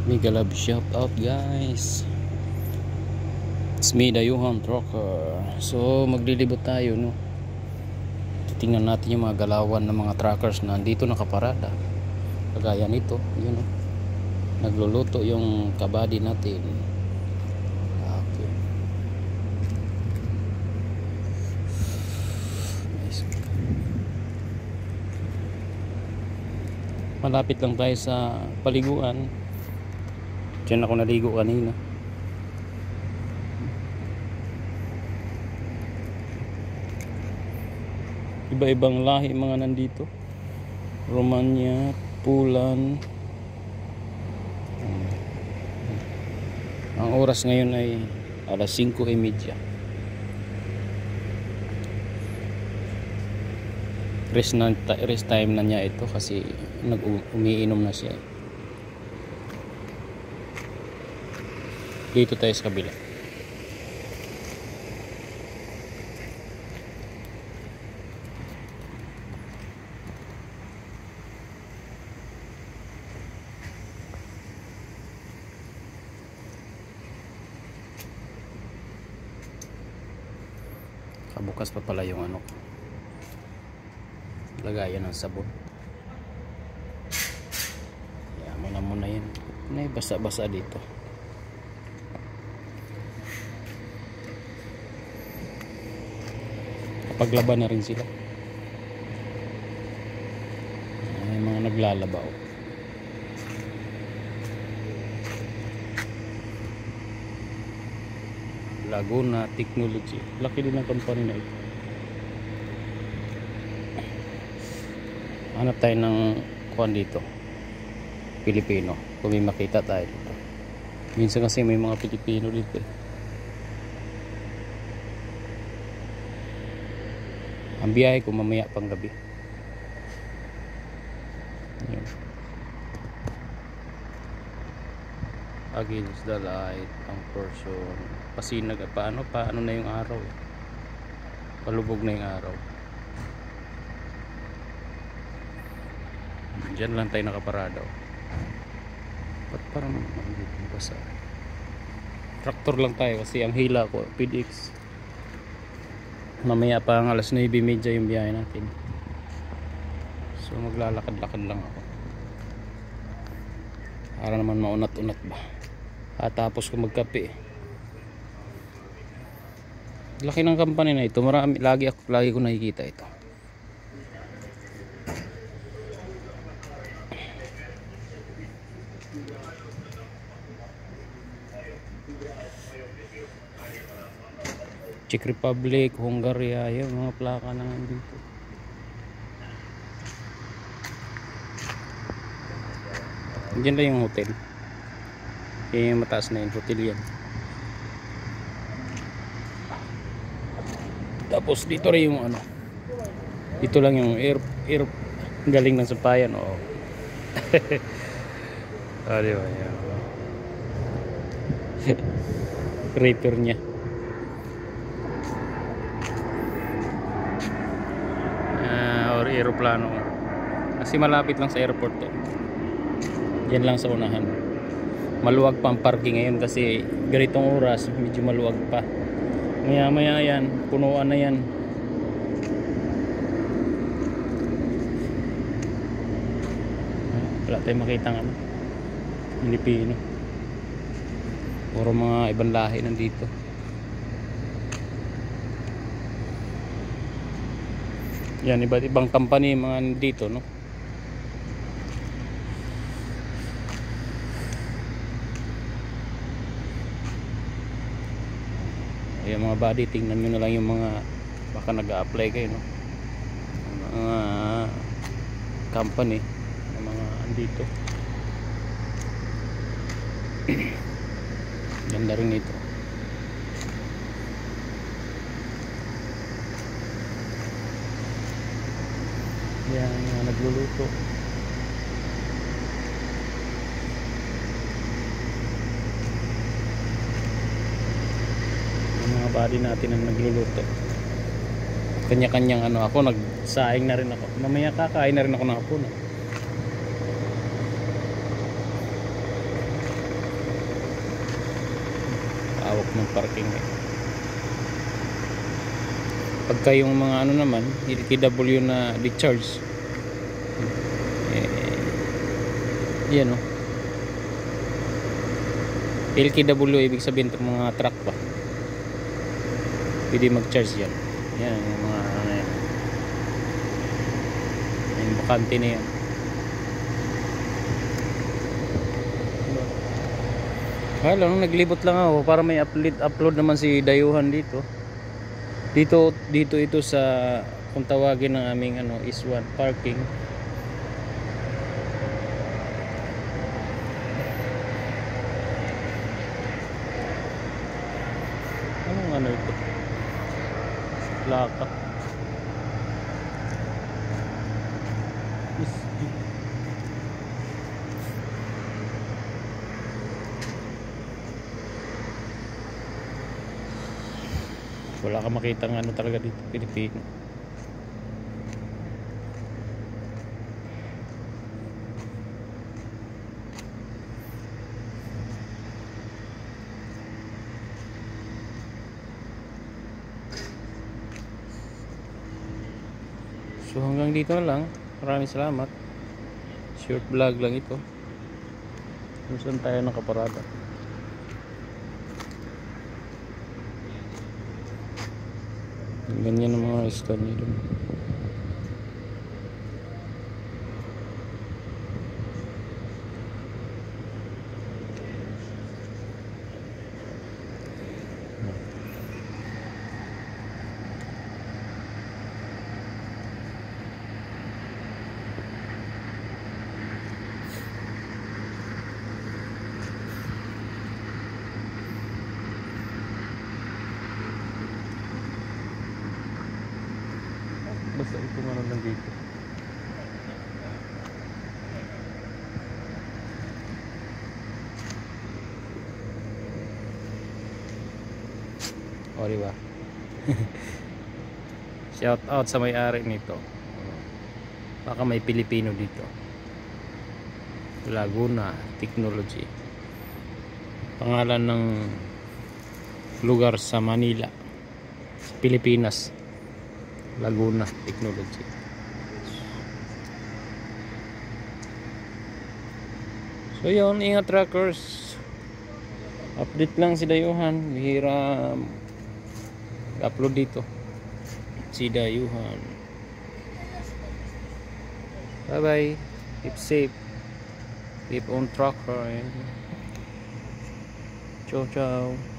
Mega love shout out guys. It's me, Dayuhan Trucker. So maglilibot tayo, no. Tingnan natin yung mga galawan ng mga truckers na andito nakaparada. Kagaya nito, yun, no. Nagluluto yung kabady natin. Okay. Nice. Malapit lang tayo sa paliguan. Diyan ako naligo kanina. Iba-ibang lahi mga nandito. Romania, Pulan. Ang oras ngayon ay alas 5:30. Rest time na niya ito kasi umiinom na siya. Dito tayo sa kabila. Kabukas pa pala yung ano, lagayan ng sabon. Kaya muna yan. May basa-basa dito. Kapaglaban na rin sila. May mga naglalabaw. Laguna Technology. Laki din ang company na ito. Hanap tayo ng kuwan dito, Pilipino. Kung may makita tayo dito. Minsan kasi may mga Pilipino dito. Ang biyahe ko mamaya pang gabi. Ayan. Against the light ang person. Pasinag, paano na yung araw, palubog na yung araw. Diyan lang tayo nakaparado. Ba't parang basa? Traktor lang tayo kasi ang hila ko PDX. Mamaya pa ang alas 9:30 yung biyahe natin. So maglalakad-lakad lang ako para naman maunat-unat ba. At tapos ko magkape. Laki ng company na ito. Marami, lagi ko nakikita ito. Czech Republic, Hungary, yung mga plaka na dito. Diyan lang yung hotel. Yung mataas na yung hotel yan. Tapos dito rin yung ano, dito lang yung air galing ng Sampayan. Oh. Diba yan. Crater nya. Or aeroplano. Kasi malapit lang sa airport to. Diyan lang sa unahan. Maluwag pa ang parking ngayon kasi ganitong oras medyo maluwag pa. Maya yan, punuan na yan. Wala tayong makita ng Pilipino. Puro mga ibang lahi nandito. Yan, iba't ibang company mga nandito, no? Yung mga body, tingnan nyo na lang yung mga baka nag-a-apply kayo, no? Mga company ng mga andito. Ganda rin ito. Yan, nagluluto. Mga body natin ang nagluluto. Kanya-kanyang ano, ako nagsaing na rin ako. Mamaya kakain na rin ako ng hapon. ng parking eh. Pagka yung mga ano naman LKW na discharge yan o, LKW ibig sabihin itong mga truck ba pwede mag charge yan. Yan yung mga ano yan, yung bakante na yan. Kaya lang naglibot lang ako para may upload naman si Dayuhan dito ito sa kung tawagin ng aming ano is one parking. Anong ano ito? Plaka. Wala ka makita ng ano talaga dito Pilipino. So hanggang dito na lang. Maraming salamat. Short vlog lang ito. Kung saan tayo nakaparada. Ganyan ang mga scan nyo dun. Basta ito nga lang dito. O diba? Shout out sa may-ari nito. Baka may Pilipino dito. Laguna Technology. Pangalan ng lugar sa Manila, sa Pilipinas. Laguna Technology. So yun, ingat truckers. Update lang si Dayuhan. Bihira upload dito si Dayuhan. Bye bye. Keep safe. Keep on trucker. Ciao ciao.